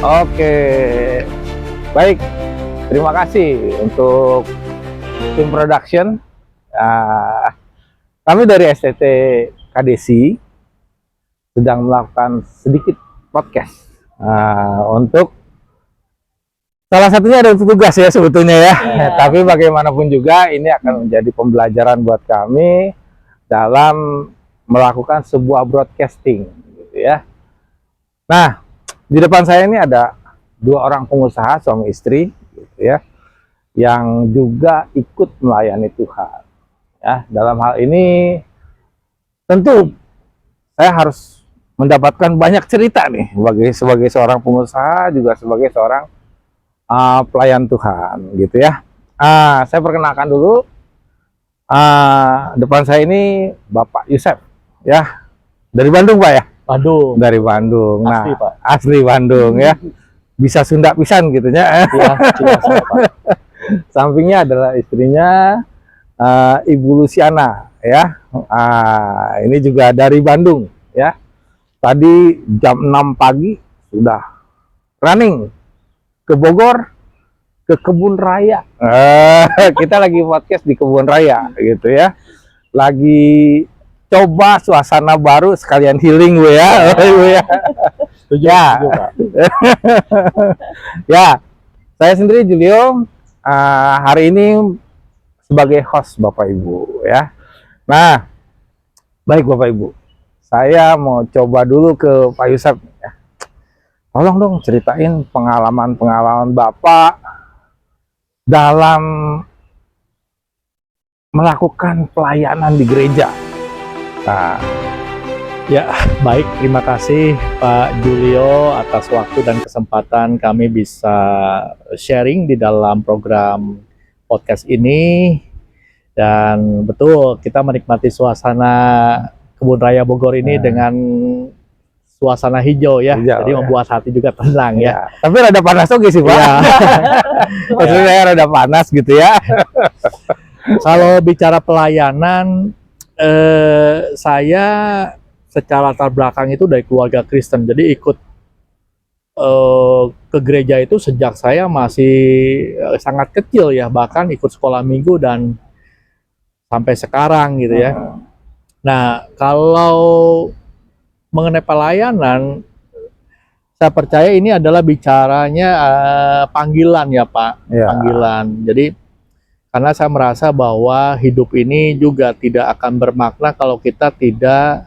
Oke, baik. Terima kasih untuk tim production. Ah, kami dari STT KDSI sedang melakukan sedikit podcast untuk salah satunya ada tugas ya sebetulnya ya. Tapi bagaimanapun juga ini akan menjadi pembelajaran buat kami dalam melakukan sebuah broadcasting, gitu ya. Nah, di depan saya ini ada dua orang pengusaha suami istri, gitu ya, yang juga ikut melayani Tuhan. Ya, dalam hal ini tentu saya harus mendapatkan banyak cerita nih sebagai seorang pengusaha juga sebagai seorang pelayan Tuhan, gitu ya. Saya perkenalkan dulu, depan saya ini Bapak Yusef, ya, dari Bandung Pak ya. Bandung. Dari Bandung. Asli, Nah, Pak. asli Bandung ya. Bisa Sunda pisan gitu ya. Iya, Pak. Sampingnya adalah istrinya Ibu Luciana ya. Ini juga dari Bandung ya. Tadi jam 6 pagi sudah running ke Bogor, ke Kebun Raya. Kita lagi podcast di Kebun Raya gitu ya. Lagi coba suasana baru sekalian healing Bu ya. Setuju, Ya. setuju, Pak. Ya, saya sendiri Julio, hari ini sebagai host Bapak Ibu ya. Nah, baik Bapak Ibu, saya mau coba dulu ke Pak Yusef ya. Tolong dong ceritain pengalaman-pengalaman Bapak dalam melakukan pelayanan di gereja. Nah, Ya, baik. Terima kasih Pak Julio atas waktu dan kesempatan kami bisa sharing di dalam program podcast ini. Dan betul, kita menikmati suasana Kebun Raya Bogor ini dengan suasana hijau ya. Hijau, Jadi ya. membuat hati juga tenang ya. Tapi rada panas oke sih Pak. Iya. Maksudnya saya rada panas gitu ya. Kalau bicara pelayanan, saya secara latar belakang itu dari keluarga Kristen, jadi ikut ke gereja itu sejak saya masih sangat kecil ya, bahkan ikut sekolah minggu dan sampai sekarang gitu ya. Nah, kalau mengenai pelayanan, saya percaya ini adalah bicaranya panggilan ya Pak, Ya. panggilan. Jadi karena saya merasa bahwa hidup ini juga tidak akan bermakna kalau kita tidak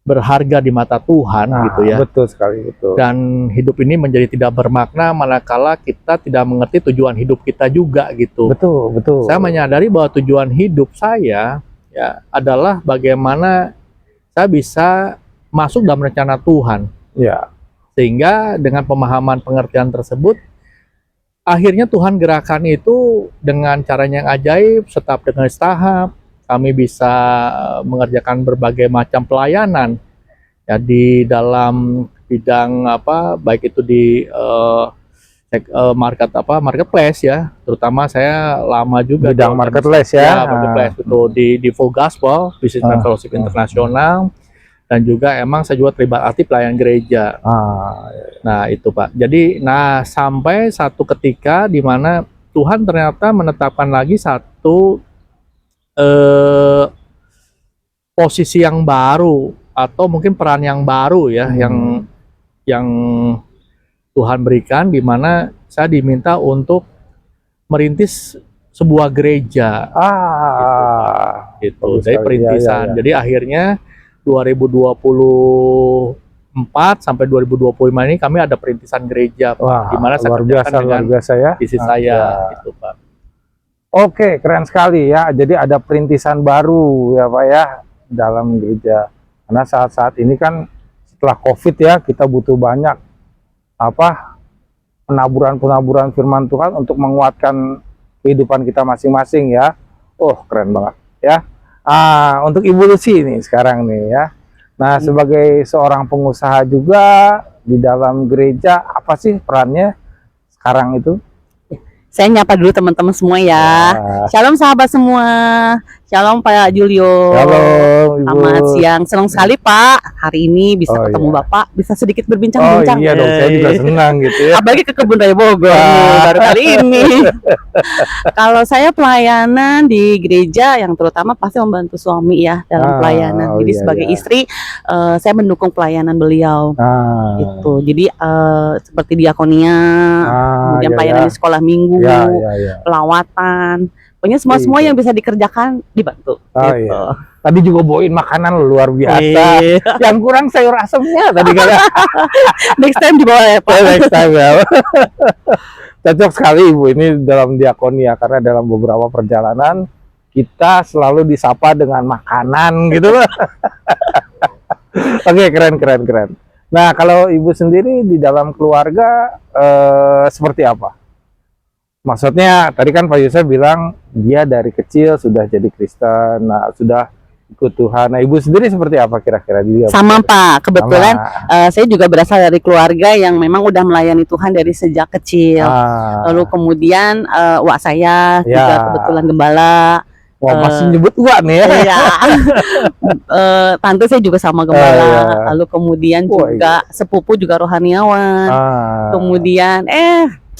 berharga di mata Tuhan gitu ya. Betul sekali, betul. Dan hidup ini menjadi tidak bermakna manakala kita tidak mengerti tujuan hidup kita juga gitu. Betul, betul. Saya menyadari bahwa tujuan hidup saya ya adalah bagaimana saya bisa masuk dalam rencana Tuhan. Ya. Sehingga dengan pemahaman pengertian tersebut, akhirnya Tuhan gerakan itu dengan caranya yang ajaib, setahap dengan tahap. Kami bisa mengerjakan berbagai macam pelayanan ya di dalam bidang apa, baik itu di marketplace ya, terutama saya lama juga Bidang marketplace ya. marketplace itu di Full Gospel Business and Fellowship Internasional, dan juga emang saya juga terlibat aktif pelayanan gereja. Nah itu Pak, jadi sampai satu ketika di mana Tuhan ternyata menetapkan lagi satu posisi yang baru atau mungkin peran yang baru ya, yang Tuhan berikan, di mana saya diminta untuk merintis sebuah gereja. Gitu. Dari perintisan. Ya. Jadi akhirnya 2024 sampai 2025 ini kami ada perintisan gereja, Wah, di mana saya luar biasa ya. isi saya itu Pak. Oke, keren sekali ya. Jadi ada perintisan baru ya Pak ya dalam gereja. Karena saat-saat ini kan setelah COVID ya, kita butuh banyak penaburan firman Tuhan untuk menguatkan kehidupan kita masing-masing ya. Oh, keren banget ya. Untuk Ibu Lucy nih sekarang nih ya. Nah, sebagai seorang pengusaha juga di dalam gereja, apa sih perannya sekarang itu? Saya nyapa dulu teman-teman semua ya. Shalom sahabat semua. Shalom Pak Julio. Halo Ibu. Selamat siang. Senang sekali Pak hari ini bisa Oh, ketemu iya. Bapak, bisa sedikit Oh berbincang-bincang. iya dong, saya juga senang gitu ya. Apalagi ke Kebun Raya Bogor nih, baru kali ini. Kalau saya pelayanan di gereja yang terutama pasti membantu suami ya dalam pelayanan. Oh Jadi iya, sebagai iya. istri saya mendukung pelayanan beliau. Gitu. Jadi seperti diakonia, kemudian iya, pelayanan iya. di sekolah minggu, Ya, ya, ya. pelawatan. Pokoknya semua Gitu. yang bisa dikerjakan dibantu. Oh gitu. iya. Tadi juga bawain makanan luar biasa. Iya. Yang kurang sayur asemnya tadi kayak Next time dibawa ya Pak. next time ya. Cocok sekali Ibu ini dalam diakonia karena dalam beberapa perjalanan kita selalu disapa dengan makanan gitu loh. Oke, keren. Nah, kalau Ibu sendiri di dalam keluarga seperti apa? Maksudnya tadi kan Pak Yusuf bilang dia dari kecil sudah jadi Kristen, nah sudah ikut Tuhan. Nah, Ibu sendiri seperti apa kira-kira dia? Sama Pak, kebetulan Sama. saya juga berasal dari keluarga yang memang udah melayani Tuhan dari sejak kecil. Lalu kemudian wak saya juga Ya. kebetulan gembala. Wah, masih nyebut gua nih ya. Iya. Tante saya juga sama gembala. Iya. Lalu kemudian Wah, juga sepupu juga rohaniawan. Kemudian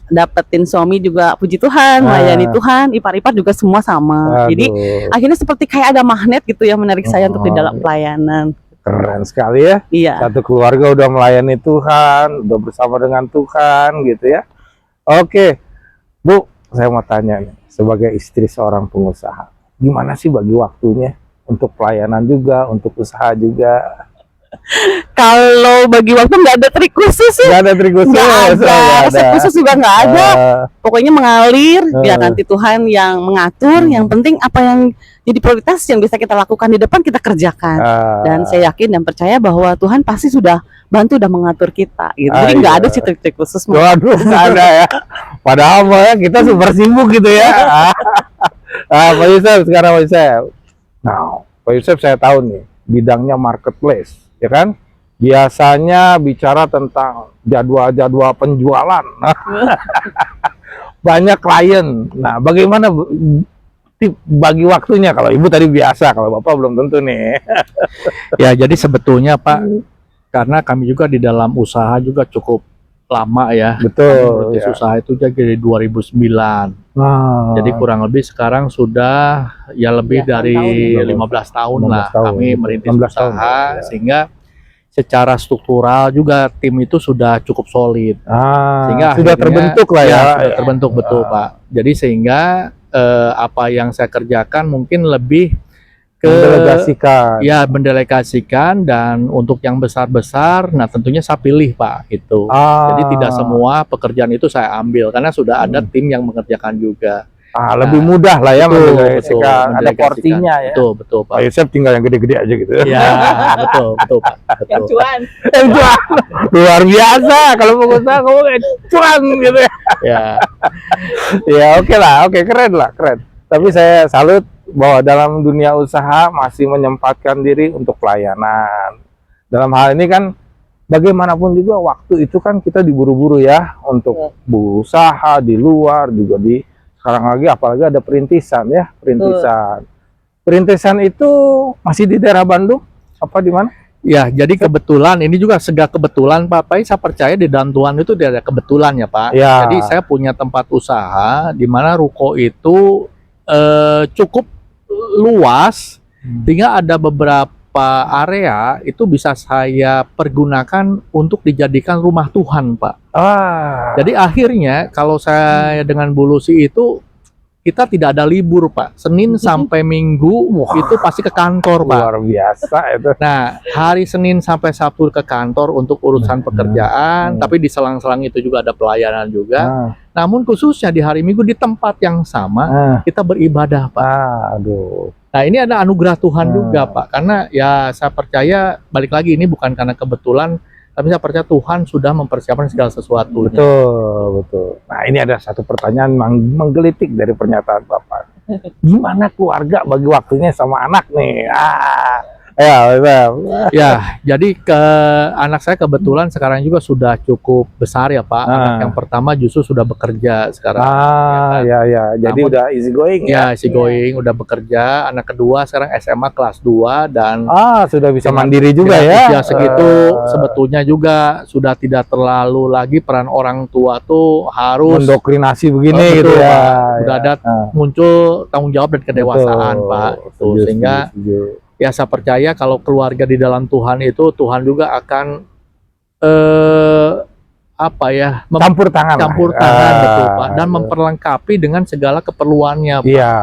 dapetin suami juga puji Tuhan, melayani Tuhan, ipar-ipar juga semua sama. Jadi akhirnya seperti kayak ada magnet gitu yang menarik saya untuk di dalam pelayanan. Keren sekali ya. Iya. Satu keluarga udah melayani Tuhan, udah bersama dengan Tuhan gitu ya. Oke, Bu, saya mau tanya nih, sebagai istri seorang pengusaha, gimana sih bagi waktunya untuk pelayanan juga, untuk usaha juga? Kalau bagi waktu nggak ada trik khusus sih. Nggak ada trik khusus, Nggak ada. nggak Resep khusus juga nggak ada. Pokoknya mengalir, biar Eh. nanti Tuhan yang mengatur. Yang penting apa yang jadi prioritas yang bisa kita lakukan di depan kita kerjakan. Dan saya yakin dan percaya bahwa Tuhan pasti sudah bantu dan mengatur kita. Gitu. Jadi nggak Iya. ada sih trik-trik khusus. Mak. Waduh, nggak ada ya. Padahal mah ya kita super sibuk gitu ya. Pak Yusuf, sekarang Pak Yusuf. Nah, Pak Yusuf saya tahu nih, bidangnya marketplace, ya kan? Biasanya bicara tentang jadwal-jadwal penjualan. Banyak klien. Nah, bagaimana bagi waktunya? Kalau Ibu tadi biasa, kalau Bapak belum tentu nih. Ya, jadi sebetulnya Pak, karena kami juga di dalam usaha juga cukup lama ya. Betul. Di usaha itu jadi 2009. Nah, Jadi kurang lebih sekarang sudah ya lebih Ya, dari 15 15 tahun 15 lah tahun. kami merintis 16 tahun, usaha, ya. sehingga secara struktural juga tim itu sudah cukup solid. Sehingga sudah akhirnya- terbentuk lah ya. sudah terbentuk betul Pak. Jadi sehingga apa yang saya kerjakan mungkin lebih ke Mendelegasikan. ya mendelegasikan, dan untuk yang besar-besar, nah tentunya saya pilih Pak itu. Jadi tidak semua pekerjaan itu saya ambil karena sudah ada tim yang mengerjakan juga. Lebih mudah lah ya Betul, mendelegasikan. Ada mendelegasikan. porsinya ya. Betul Pak. Pak Yusuf tinggal yang gede-gede aja gitu. Ya, betul Pak. Betul. Cuan. Cuan. Luar biasa kalau pengusaha kamu cuan gitu ya. Ya, Ya oke lah, oke keren lah, keren. Tapi saya salut bahwa dalam dunia usaha masih menyempatkan diri untuk pelayanan. Dalam hal ini kan bagaimanapun juga waktu itu kan kita diburu-buru ya untuk berusaha di luar juga sekarang lagi apalagi ada perintisan ya, Perintisan itu masih di daerah Bandung apa di mana? ya, jadi kebetulan ini juga segala kebetulan Pak. Pak, saya percaya di dalam Tuhan itu tidak ada kebetulan ya Pak. Ya. Jadi saya punya tempat usaha di mana ruko itu cukup luas, sehingga ada beberapa area itu bisa saya pergunakan untuk dijadikan rumah Tuhan Pak. Jadi akhirnya kalau saya dengan Bu Lucy itu kita tidak ada libur Pak. Senin sampai Minggu itu pasti ke kantor Pak. Luar biasa itu. Nah, hari Senin sampai Sabtu ke kantor untuk urusan pekerjaan, tapi di selang-selang itu juga ada pelayanan juga. Namun khususnya di hari Minggu di tempat yang sama kita beribadah Pak. Aduh. Nah, ini ada anugerah Tuhan juga Pak. Karena ya saya percaya balik lagi ini bukan karena kebetulan, tapi saya percaya Tuhan sudah mempersiapkan segala sesuatu. Betul. Nah, ini ada satu pertanyaan menggelitik dari pernyataan Bapak. Gimana keluarga bagi waktunya sama anak nih? Ya, betul. Ya, jadi anak saya kebetulan sekarang juga sudah cukup besar ya Pak. Anak yang pertama justru sudah bekerja sekarang. Ya. Jadi Namun, udah easy going ya, si going udah bekerja. Anak kedua sekarang SMA kelas 2 dan sudah bisa dengan- mandiri juga dengan ya. usia segitu sebetulnya juga sudah tidak terlalu lagi peran orang tua tuh harus mendoktrinasi begini betul, gitu ya. Pak. Udah ada muncul tanggung jawab dan kedewasaan Betul. Pak. Itu Setuju, sehingga setuju. ya saya percaya kalau keluarga di dalam Tuhan itu Tuhan juga akan Campur tangan. campur lah. tangan betul Pak dan Betul. memperlengkapi dengan segala keperluannya Pak. Iya,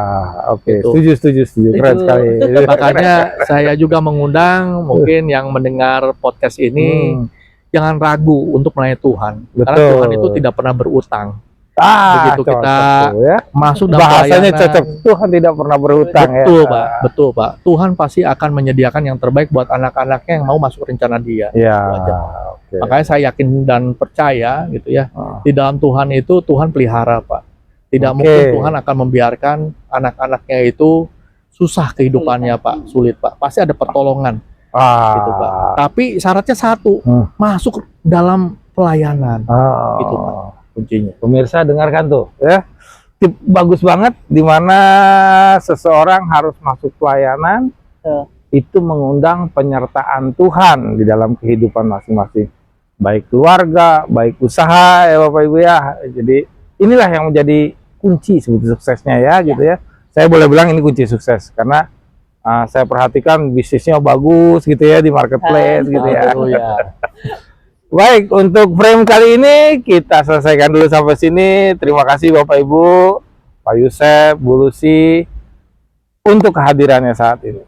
oke. Gitu. Setuju. Keren Setuju. sekali. Makanya saya juga mengundang mungkin yang mendengar podcast ini jangan ragu untuk melayani Tuhan. Karena Betul. Tuhan itu tidak pernah berutang. Begitu cocok kita tuh, ya. Masuk dalam Bahasanya pelayanan. cocok. Tuhan tidak pernah berhutang Betul ya. Pak, betul Pak. Tuhan pasti akan menyediakan yang terbaik buat anak-anaknya yang mau masuk rencana Dia. Iya. Itu aja. Oke. Makanya saya yakin dan percaya gitu ya. Di dalam Tuhan itu Tuhan pelihara Pak. Tidak Oke. mungkin Tuhan akan membiarkan anak-anaknya itu susah kehidupannya Pak, sulit Pak. Pasti ada pertolongan gitu Pak. Tapi syaratnya satu, masuk dalam pelayanan. Gitu Pak, kuncinya. Pemirsa dengarkan tuh ya. Tip bagus banget di mana seseorang harus masuk pelayanan itu mengundang penyertaan Tuhan di dalam kehidupan masing-masing. Baik keluarga, baik usaha ya Bapak Ibu ya. Jadi inilah yang menjadi kunci sebetulnya suksesnya ya gitu ya. Saya boleh bilang ini kunci sukses karena saya perhatikan bisnisnya bagus gitu ya di marketplace gitu ya. Haleluya. Baik, untuk frame kali ini kita selesaikan dulu sampai sini. Terima kasih Bapak Ibu, Pak Yusef, Bu Lucy untuk kehadirannya saat ini.